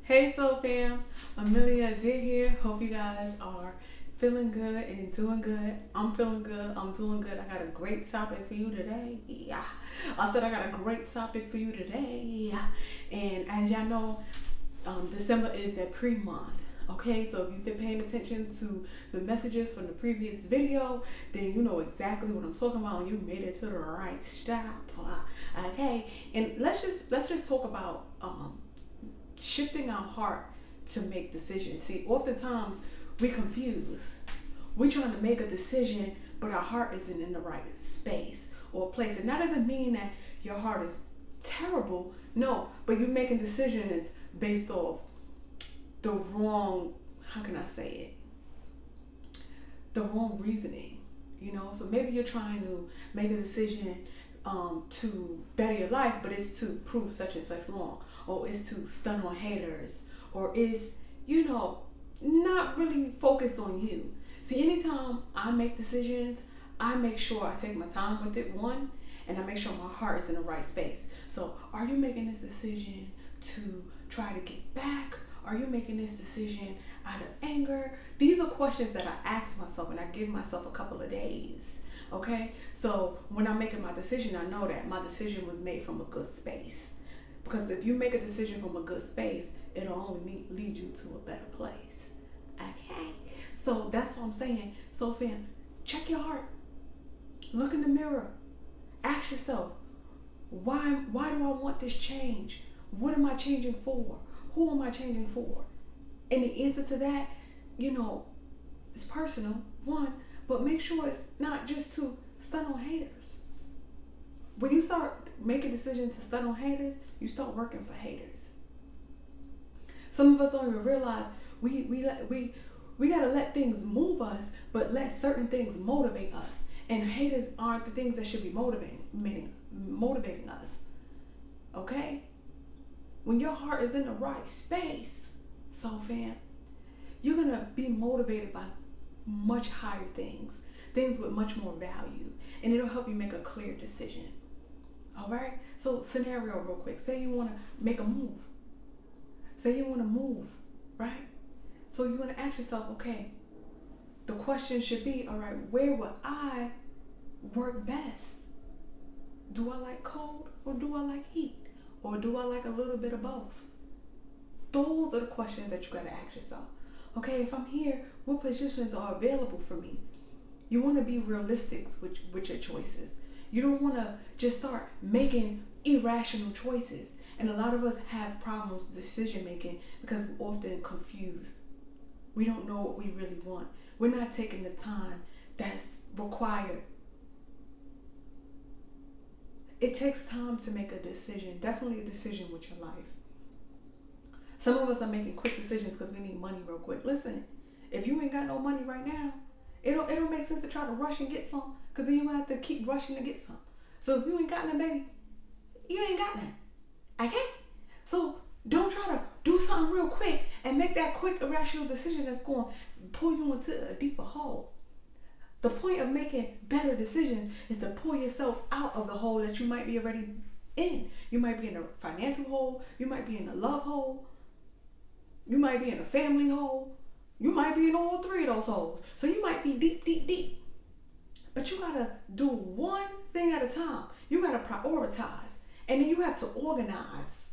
Hey Soul Fam, Amelia Adair here. Hope you guys are feeling good and doing good. I'm feeling good. I'm doing good. I got a great topic for you today. Yeah. I said I got a great topic for you today. Yeah. And as y'all know, December is that pre-month. Okay, so if you've been paying attention to the messages from the previous video, then you know exactly what I'm talking about, and you made it to the right stop. Okay, and let's just talk about shifting our heart to make decisions. See, oftentimes we confuse. We're trying to make a decision, but our heart isn't in the right space or place. And that doesn't mean that your heart is terrible. No, but you're making decisions based off the wrong, how can I say it? The wrong reasoning. So maybe you're trying to make a decision to better your life, but it's to prove such and such wrong, or it's to stun on haters, or it's not really focused on you. See, anytime I make decisions, I make sure I take my time with it, one, and I make sure my heart is in the right space. So are you making this decision to try to get back? Are you making this decision out of anger? These are questions that I ask myself, and I give myself a couple of days. Okay, so when I'm making my decision, I know that my decision was made from a good space. Because if you make a decision from a good space, it'll only lead you to a better place. Okay, so that's what I'm saying. So fam, check your heart. Look in the mirror. Ask yourself, why do I want this change? What am I changing for? Who am I changing for? And the answer to that, it's personal, one, but make sure it's not just to stun on haters. When you start making decisions to stun on haters, you start working for haters. Some of us don't even realize we gotta let things move us, but let certain things motivate us. And haters aren't the things that should be motivating us. Okay? When your heart is in the right space, soul fam, you're gonna be motivated by much higher things with much more value, and it'll help you make a clear decision. All right, so scenario real quick. Say you want to make a move. Say you want to move, right? So you want to ask yourself, okay, the question should be, all right, where would I work best? Do I like cold, or do I like heat? Or do I like a little bit of both? Those are the questions that you got to ask yourself. Okay, if I'm here, what positions are available for me? You want to be realistic with your choices. You don't want to just start making irrational choices. And a lot of us have problems with decision making because we're often confused. We don't know what we really want. We're not taking the time that's required. It takes time to make a decision, definitely a decision with your life. Some of us are making quick decisions because we need money real quick. Listen, if you ain't got no money right now, it don't make sense to try to rush and get some, because then you have to keep rushing to get some. So if you ain't got none, baby, you ain't got none. Okay? So don't try to do something real quick and make that quick irrational decision that's going to pull you into a deeper hole. The point of making better decisions is to pull yourself out of the hole that you might be already in. You might be in a financial hole. You might be in a love hole. You might be in a family hole. You might be in all three of those holes. So you might be deep, deep, deep. But you got to do one thing at a time. You got to prioritize. And then you have to organize.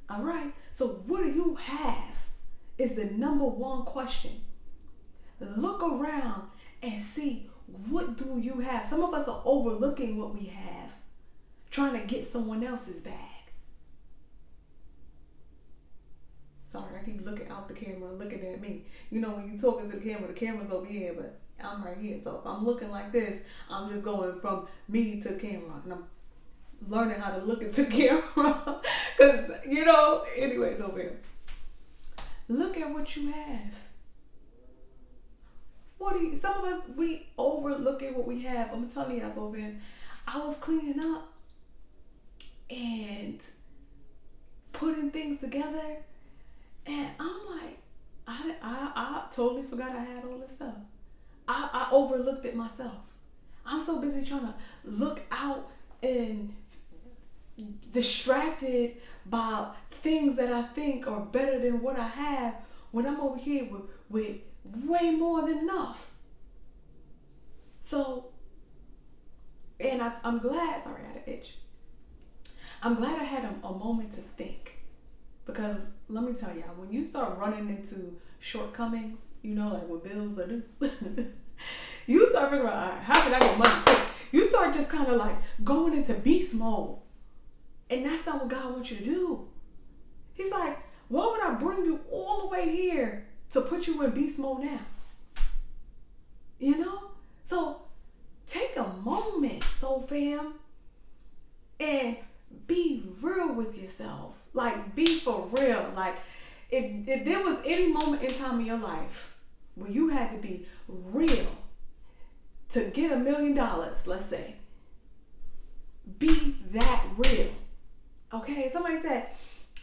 All right? So what do you have is the number one question. Look around and see, what do you have? Some of us are overlooking what we have, trying to get someone else's bag. Sorry, I keep looking out the camera and looking at me. When you talking to the camera's over here, but I'm right here. So if I'm looking like this, I'm just going from me to camera. And I'm learning how to look into camera. Because, anyways, over here. Look at what you have. Some of us, we overlooking what we have. I'm telling you guys over here. I was cleaning up and putting things together. And I'm like, I totally forgot I had all this stuff. I overlooked it myself. I'm so busy trying to look out and distracted by things that I think are better than what I have when I'm over here with way more than enough. So, and I'm glad, sorry, I had an itch. I'm glad I had a moment to think. Because let me tell y'all, when you start running into shortcomings, like when bills are due, you start figuring out, all right, how can I get money quick? You start just kind of like going into beast mode. And that's not what God wants you to do. He's like, why would I bring you all the way here to put you in beast mode now? So take a moment, soul fam, and be real with yourself. Like, be for real. Like, if there was any moment in time in your life where you had to be real to get $1 million, let's say, be that real. Okay? Somebody said,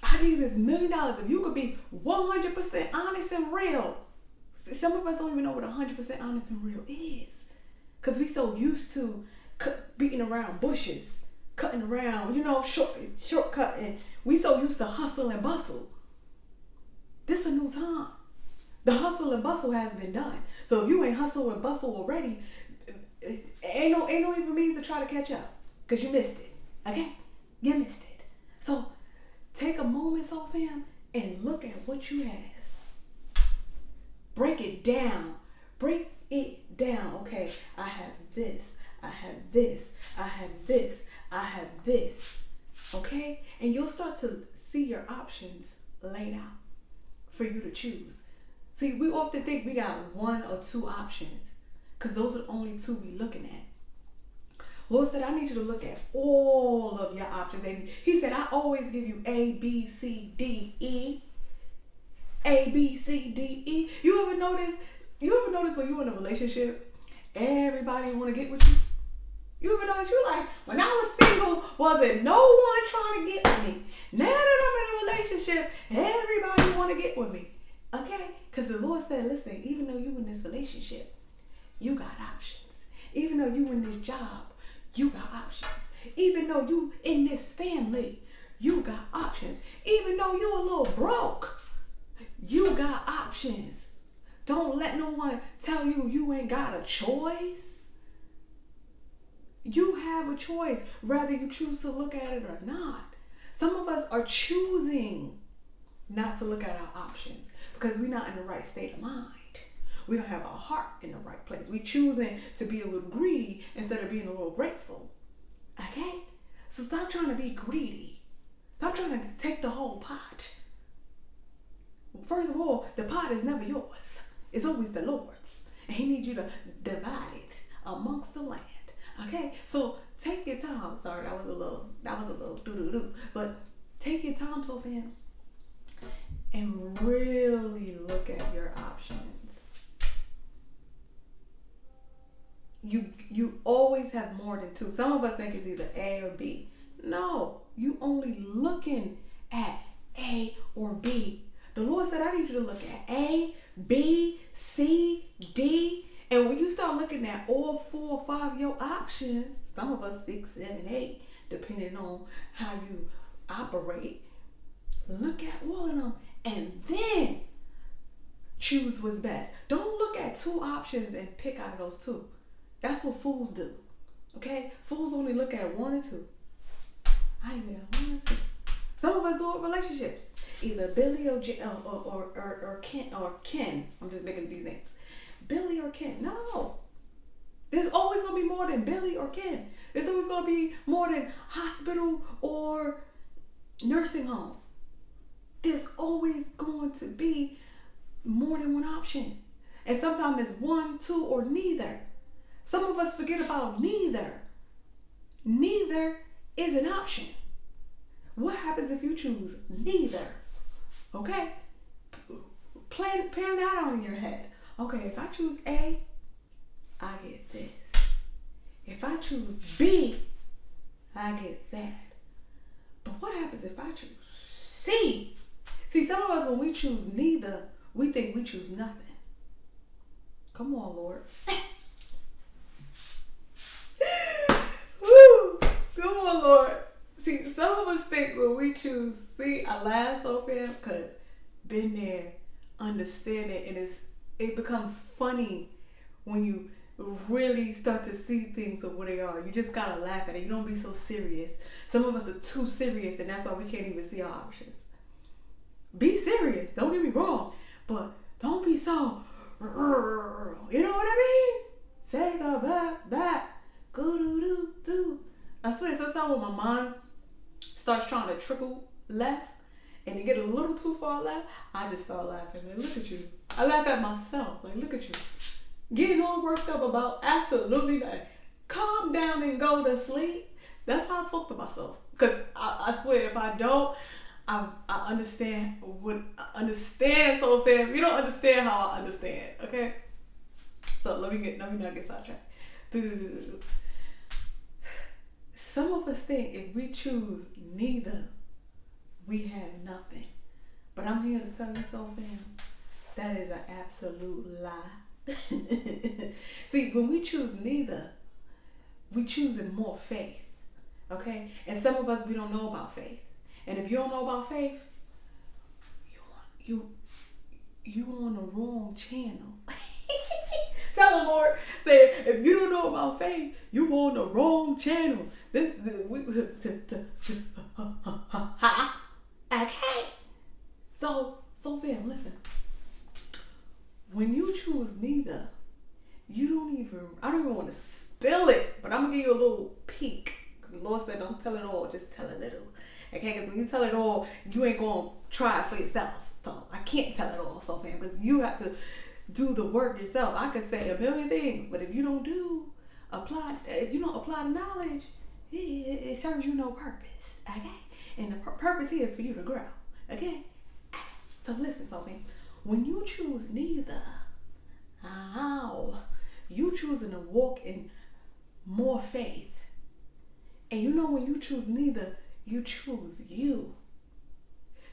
I give you this $1 million if you could be 100% honest and real. Some of us don't even know what 100% honest and real is. Because we so used to beating around bushes, cutting around, shortcut. And we so used to hustle and bustle. This is a new time. The hustle and bustle has been done. So if you ain't hustle and bustle already, ain't no even means to try to catch up. Because you missed it. Okay? You missed it. So take a moment, soul fam, and look at what you have. Break it down. Break it down. Okay, I have this. I have this. I have this. I have this. Okay? And you'll start to see your options laid out for you to choose. See, we often think we got 1 or 2 options because those are the only 2 we looking at. Lord said, I need you to look at all of your options, baby. He said, I always give you A, B, C, D, E. A, B, C, D, E. You ever notice when you're in a relationship, everybody want to get with you? You ever notice you like, when I was single, wasn't no one trying to get with me. Now that I'm in a relationship, everybody want to get with me. Okay? Because the Lord said, listen, even though you in this relationship, you got options. Even though you in this job, you got options. Even though you in this family, you got options. Even though you a little broke, you got options. Don't let no one tell you ain't got a choice. You have a choice, whether you choose to look at it or not. Some of us are choosing not to look at our options because we're not in the right state of mind. We don't have our heart in the right place. We're choosing to be a little greedy instead of being a little grateful. Okay? So stop trying to be greedy. Stop trying to take the whole pot. First of all, the pot is never yours. It's always the Lord's. And He needs you to divide it amongst the land. Okay? So take your time. Sorry, that was a little doo-doo-doo. But take your time, Sophia, and really look at your options. You always have more than 2. Some of us think it's either A or B. No, you only looking at A or B. The Lord said, I need you to look at A, B, C, D. And when you start looking at all 4 or 5 of your options, some of us 6, 7, 8, depending on how you operate, look at all of them and then choose what's best. Don't look at 2 options and pick out of those 2. That's what fools do. Okay? Fools only look at 1 or 2. I even got 1 or 2. Some of us do it with relationships. Either Billy or Ken. I'm just making these names. Billy or Ken. No. There's always going to be more than Billy or Ken. There's always going to be more than hospital or nursing home. There's always going to be more than 1 option. And sometimes it's 1, 2, or neither. Some of us forget about neither. Neither is an option. What happens if you choose neither? Okay? Plan that out in your head. Okay, if I choose A, I get this. If I choose B, I get that. But what happens if I choose C? See, some of us, when we choose neither, we think we choose nothing. Come on, Lord. Woo! Come on, Lord. See, some of us think when we choose, see, I laugh so fam, because been there, understand it, and it becomes funny when you really start to see things for what they are. You just gotta laugh at it. You don't be so serious. Some of us are too serious, and that's why we can't even see our options. Be serious, don't get me wrong, but don't be so, you know what I mean? Say goodbye, back, go-do-do-do. I swear, sometimes when my mind starts trying to trickle left and to get a little too far left, I just start laughing. Like, look at you. I laugh at myself. Like, look at you. Getting all worked up about absolutely nothing. Calm down and go to sleep. That's how I talk to myself. Because I swear, if I don't, I understand what I understand. So fam, you don't understand how I understand. Okay? So let me not get sidetracked. Some of us think if we choose neither, we have nothing. But I'm here to tell you so, fam, that is an absolute lie. See, when we choose neither, we choosing more faith. Okay? And some of us, we don't know about faith. And if you don't know about faith, you on the wrong channel. Tell them, Lord, say, if you don't know about faith, you on the wrong channel. Okay. So fam, listen. When you choose neither, I don't even want to spill it, but I'm going to give you a little peek. Because the Lord said, don't tell it all, just tell a little. Okay, because when you tell it all, you ain't going to try it for yourself. So I can't tell it all, so fam, because you have to do the work yourself. I could say a million things, but if you don't apply the knowledge, it serves you no purpose. Okay? And the purpose here is for you to grow. Okay? So listen, so fam, when you choose neither, you choosing to walk in more faith. And you know when you choose neither, you choose you.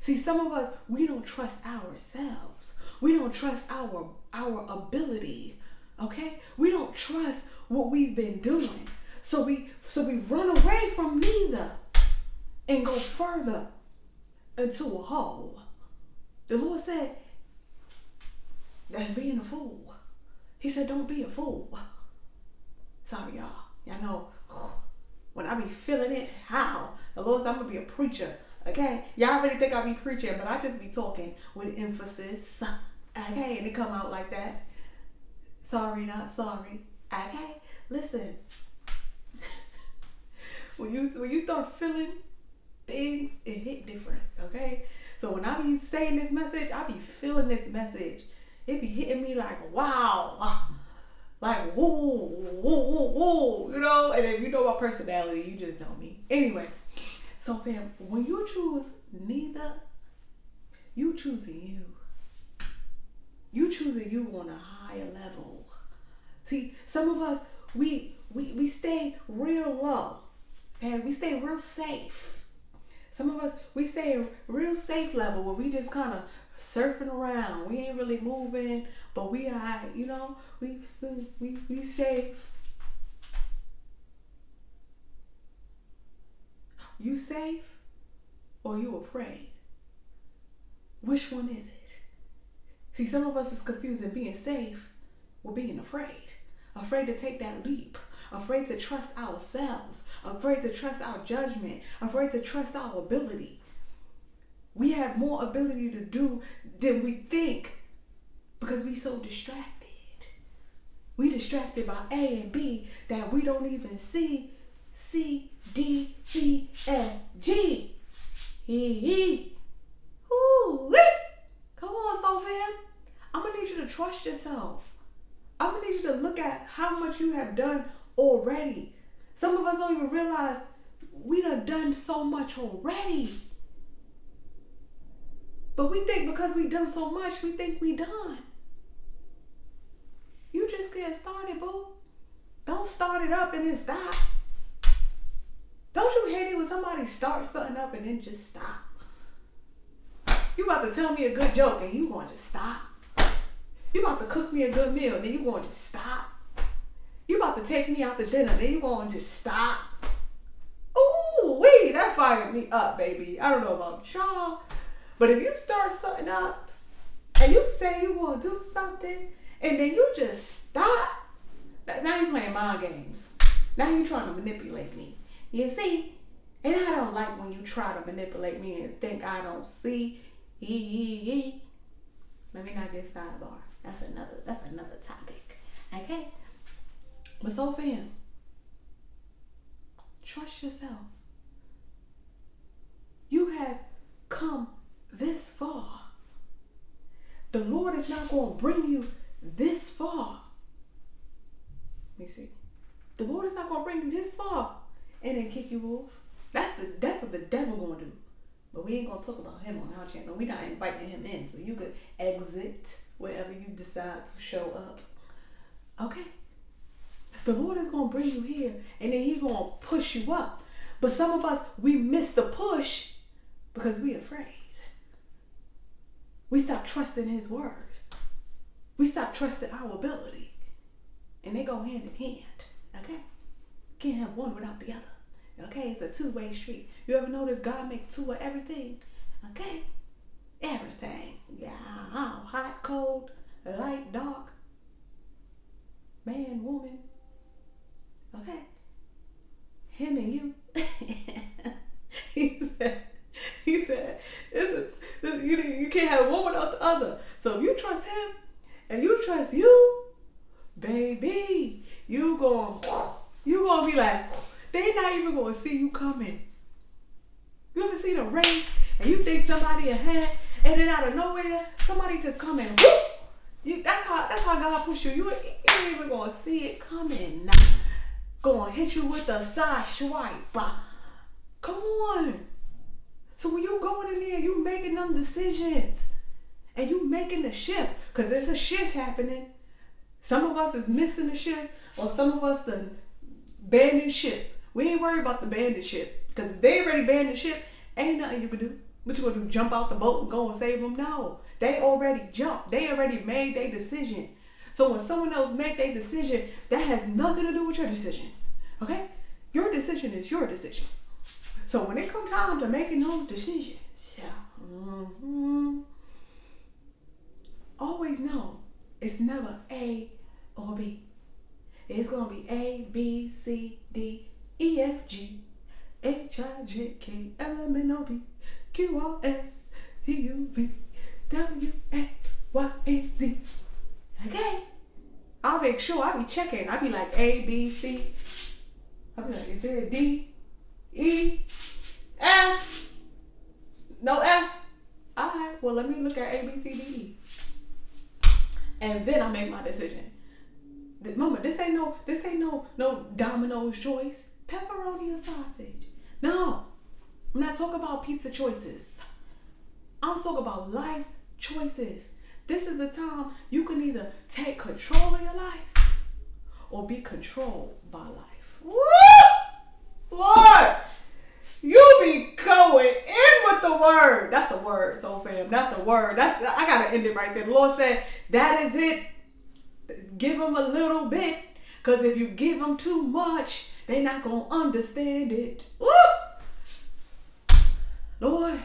See, some of us, we don't trust ourselves. We don't trust our ability. Okay? We don't trust what we've been doing. So we run away from neither and go further into a hole. The Lord said, that's being a fool. He said, don't be a fool. Sorry, y'all. Y'all know when I be feeling it, how? The Lord said, I'm going to be a preacher. Okay? Y'all already think I be preaching, but I just be talking with emphasis. Okay? And it come out like that. Sorry, not sorry. Okay? Listen. When you start feeling things, it hit different. Okay? So when I be saying this message, I be feeling this message. It be hitting me like, wow. Like, whoa, whoa, whoa, whoa. You know? And if you know my personality, you just know me. Anyway. So fam, when you choose neither, you choosing you. You choosing you on a higher level. See, some of us, we stay real low. Okay? We stay real safe. Some of us, we stay a real safe level where we just kind of surfing around. We ain't really moving, but we are, you know, we safe. You safe or you afraid? Which one is it? See, some of us is confusing being safe with being afraid. Afraid to take that leap. Afraid to trust ourselves. Afraid to trust our judgment. Afraid to trust our ability. We have more ability to do than we think because we so distracted. We distracted by A and B that we don't even see C, D, E, F, G. Ooh-wee. Come on, soul fam. I'm going to need you to trust yourself. I'm going to need you to look at how much you have done already. Some of us don't even realize we done so much already. But we think because we done so much, we think we done. You just get started, boo. Don't start it up and then stop. Don't you hate it when somebody starts something up and then just stop? You about to tell me a good joke and you going to just stop. You about to cook me a good meal and then you going to just stop. You about to take me out to dinner and then you going to just stop. Ooh, wait, that fired me up, baby. I don't know about y'all, but if you start something up and you say you want to do something and then you just stop, now you playing mind games. Now you trying to manipulate me. You see? And I don't like when you try to manipulate me and think I don't see. Let me not get sidebar. That's another topic. Okay? But so fam, trust yourself. You have come this far. The Lord is not going to bring you this far. Let me see. The Lord is not going to bring you this far and then kick you off. That's what the devil going to do. But we ain't going to talk about him on our channel. We're not inviting him in. So you could exit wherever you decide to show up. Okay? The Lord is going to bring you here and then he's going to push you up. But some of us, we miss the push because we're afraid. We stop trusting his word. We stop trusting our ability. And they go hand in hand. Okay? Can't have one without the other. Okay? It's a two-way street. You ever notice God make two of everything? Okay? Everything. Yeah. Hot, cold, light, dark. Man, woman. Okay? Him and you. He said, you can't have one without the other. So if you trust him and you trust you, baby, you gonna be like, they not even gonna see you coming. You ever seen a race and you think somebody ahead and then out of nowhere somebody just come and whoop? That's how God push you. You ain't even gonna see it coming. Gonna hit you with a side swipe. Come on. So when you going in there, you making them decisions and you making the shift, because there's a shift happening. Some of us is missing the shift, or some of us done abandoned ship. We ain't worried about the abandoned ship, because if they already abandoned ship, ain't nothing you can do. What you gonna do? Jump out the boat and go and save them? No, they already jumped. They already made their decision. So when someone else make their decision, that has nothing to do with your decision. Okay? Your decision is your decision. So when it comes time to making those decisions, always know it's never A or B. It's going to be A, B, C, D, E, F, G, H, I, J, K, L, M, N, O, P, Q, R, S, T, U, V, W, X, Y, and Z. Okay? I'll make sure I be checking. I be like A, B, C. I'll be like, is there a D, E, F? No F? Alright, well let me look at A, B, C, D, E. And then I make my decision. Remember, this ain't no Domino's choice. Pepperoni or sausage. No. I'm not talking about pizza choices. I'm talking about life choices. This is the time you can either take control of your life or be controlled by life. Woo! Lord! You be going in with the word. That's a word, so fam. That's a word. I gotta end it right there. The Lord said, that is it. Give them a little bit. Because if you give them too much, they're not going to understand it. Woo! Lord,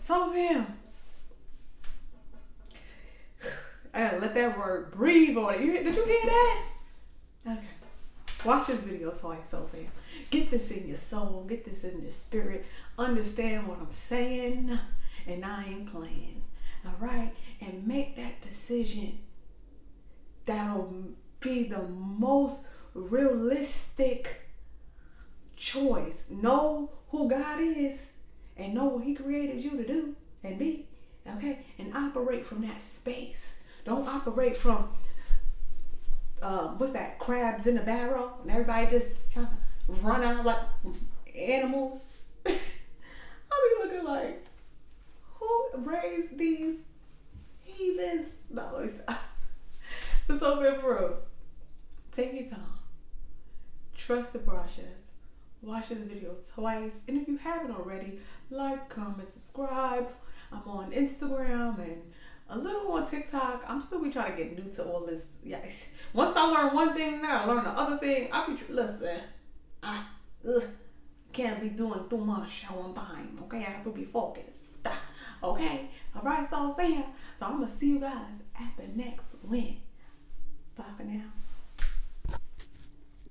so fam. I gotta let that word breathe on it. Did you hear that? Okay. Watch this video twice, so fam. Get this in your soul. Get this in your spirit. Understand what I'm saying. And I ain't playing. All right? And make that decision. That'll be the most realistic choice. Know who God is. And know what he created you to do and be. Okay? And operate from that space. Don't operate from, what's that? Crabs in a barrel. And everybody just trying to run out like animals. I'll be looking like, who raised these heathens? No, let me stop. But so bad, bro. Take your time. Trust the process. Watch this video twice. And if you haven't already, like, comment, subscribe. I'm on Instagram and a little on TikTok. I'm still be trying to get new to all this. Yeah. Once I learn one thing, now I learn the other thing. I'll be, listen. Can't be doing too much at one time. Okay, I have to be focused. Okay, all right, so fam. So I'm gonna see you guys at the next win. Bye for now.